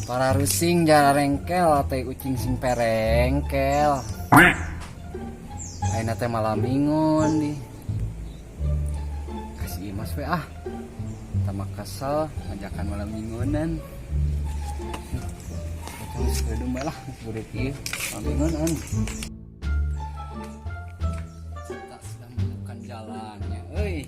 Para rusing jara rengkel teh ucing sing perengkel. Ayeuna teh malam minggon di. Kasih Mas we ah. Tama kesel ngajakan malam minggonan. Cuma sekedum lah budak ieu malam minggonan. Tak sedang menemukan jalannya euy.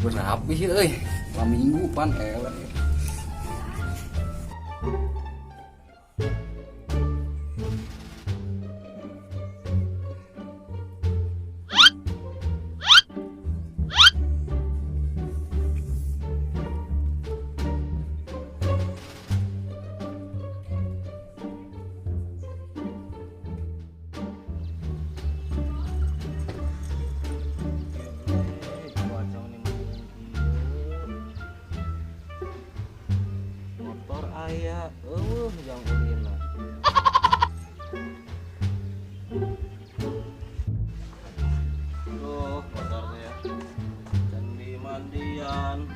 Berapi sih euy, malam minggu pan ewe. Aya, yang ulina. Tuh, motornya. Candi mandian.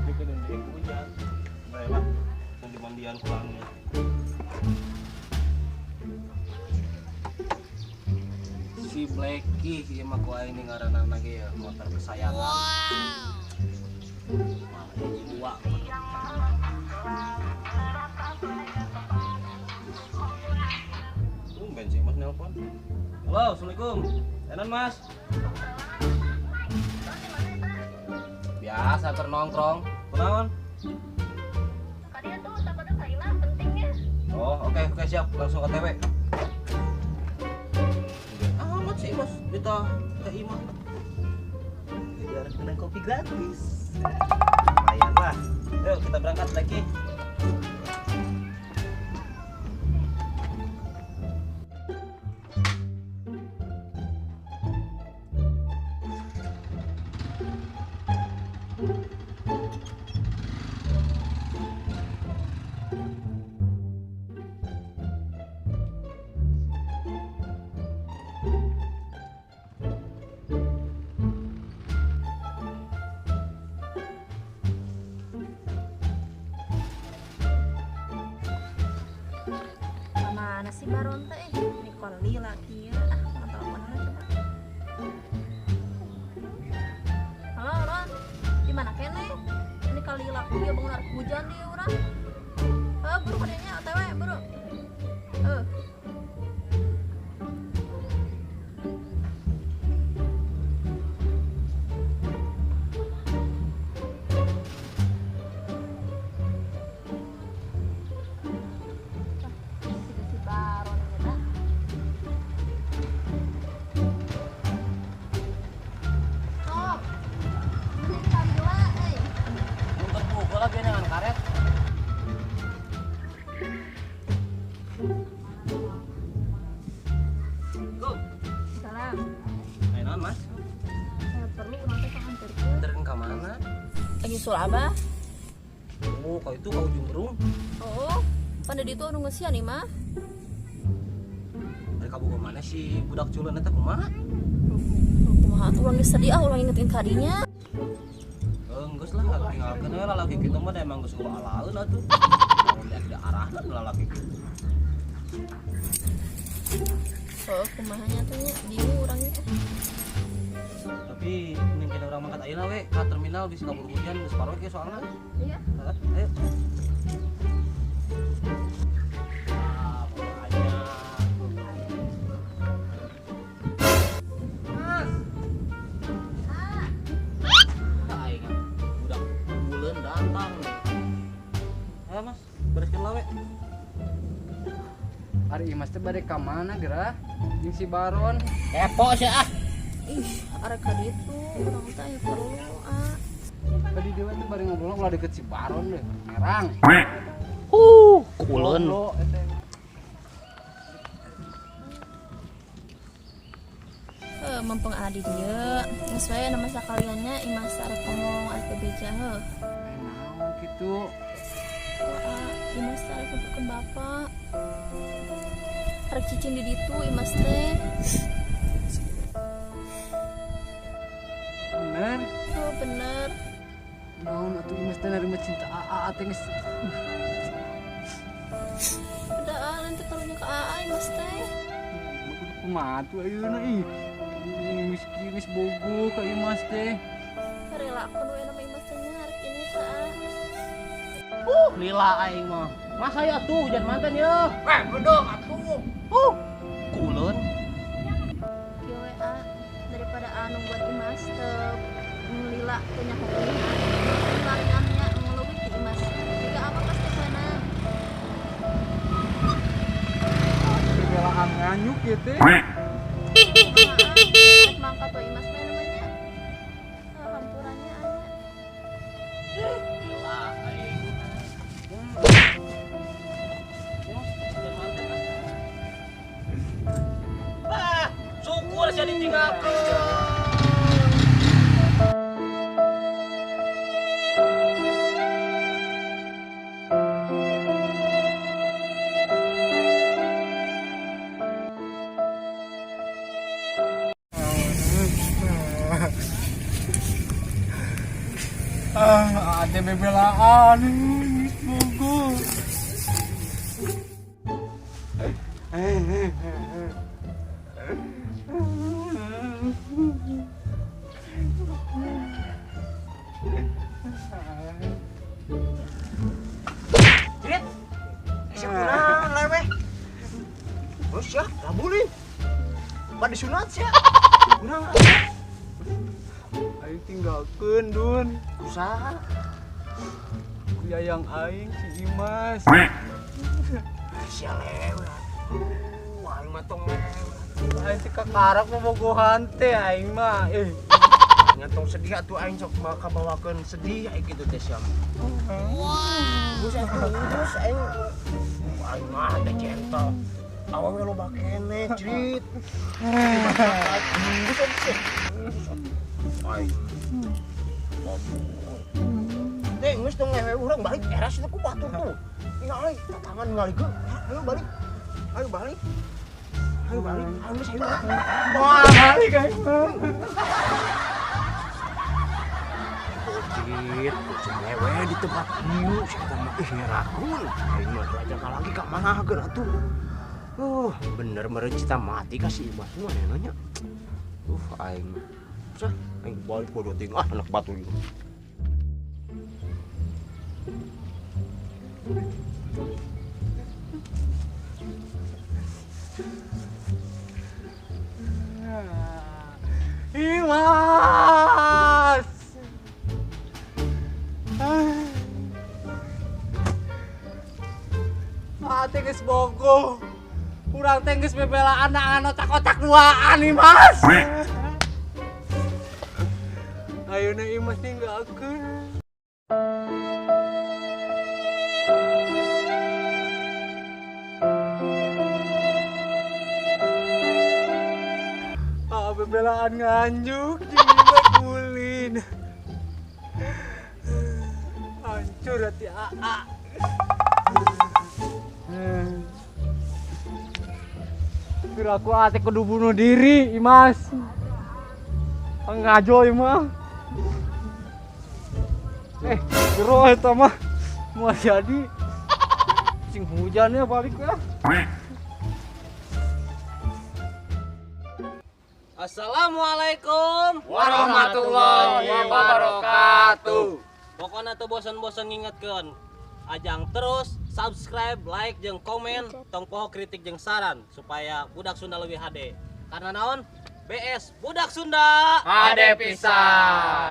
Bikin di hujan. Baik, Pak. Candi mandian pulangnya. Si Blacky, si mah ku ini ngaranna lagi ya, motor kesayangan. Wow. Wah, ini dua. Bensin Mas nelpon. Halo, assalamualaikum. Enan Mas. Biasa nongkrong. Kenaon? Kalian tuh takutnya Saila pentingnya. Oh, oke siap. Langsung ke TW. Amat sih Mas, kita ke Ima. Biar kena kopi gratis. Lumayan lah. Yuk kita berangkat lagi. Mana sih Baron teh? Ini kali lagi ya. Mau telepon aja coba. Halo Ron, di mana kene? Ini kali lagi ya bangun air hujan di urang. Buru kadenya OTW buru. Lagi sul abah. Oh, kau itu kau jumbrung. Oh, pada di itu nunggu sian nih mah. Dari kamu kemana sih budak culun eta kumaha? Kumaha tuh orang sedih orang ingetin kadinya. Geus lah, tinggalkeun we lalaki kitu mah emang geus ulah alaeun atuh. Mun ada arahna lalaki kitu. Oh, kumahanya tuh nya bingung orangnya. Tapi mending kita orang mangkat ayeuna we ka terminal bisa kabur hujan geus parah ge soalna. Iya. Ayo. Mas. Aing budak buleun datang. Ayo Mas, bereskeun lawe. Ari Mas teh bade ka mana gerah? Jeung si Baron. Kepo sih ah. Ih, arek ka ditu urang teh aya perlu Tadi dewe teh bari ngobrol ulah deket si Baron deh. Merang. Kuleun. Mempeng adi dia geus wae nama sakaliannya imas arek ngomong arek bebeja heuh. Naon kitu? Imas arek kebukeun bapak. Arek cicing di ditu imas teh. geus Udah nanti taruhnya ke Aai Mas teh. kumaha tuh ayeuna ih. Geus bogo ka ieu Mas teh. Relakeun we nama Imas teh nyarek ini teh. Lila aing mah. Mas aya tuh jangan mantan ya. Bedong atuh. Kulun. Kieu we daripada nungguan Imas teh ngelila teh nya hukuman. Palingannya ngeleuwih ti Imas. Jika apa pas teh sana. Bebelaan nganyuk ieu teh. Rek mangkat we Imas mah namanya. Hampurannya aya. Lila aing. Syukur saya ditinggalkan. Ada bebelaan geus bogo. Dit. Sekurang lewe. Bos ya, kabulin. Pada sunat sia. Kurang Aing tinggalkeun Dun. usaha. Yayang aing si Imas. Sia lewe. Aing mah tong lewe. Aing teh kakarak bobogohan teh aing mah. Ngantong sedih atuh aing sok kabawakeun sedih aing kitu teh sia. Bos terus aing mah ada gentle. Awewe loba kene, Crit. Aing. Teh, geus tong ngewe urang balik eras itu ku batur tuh. Ya ai, tatangan ngalikeun. Ayo balik. Ayo balik. Ayo balik. Ayo geus ayo. Wah, balik aing mah. Crit, ngewe di tempat ieu saya mah herakun. Aing mah aja lagi ka manahageun atuh. Bener merecita mati kasih Imas mah nanya. Aing mah. Sah, aing balik bodoh ting anak batu ieu. Imas. Ate geus bogo. Urang teh geus bebelaan anu otak-otak duaan Imas. Ayeuna Imas tinggalkeun. Bebelaan nganjuk jadi kulin. Hancur hati AA. Kira aku ate kudu bunuh diri, Imas. Ngajo mah. Jero eta mah mau jadi sing hujannya balik ya. Assalamualaikum Warahmatullahi wabarakatuh. Pokoknya tuh bosan-bosan ngingetkeun ajang terus subscribe, like, jeung komen, tong poho kritik jeung saran supaya Budak Sunda lebih HD. Karena naon? BS Budak Sunda Ade pisan.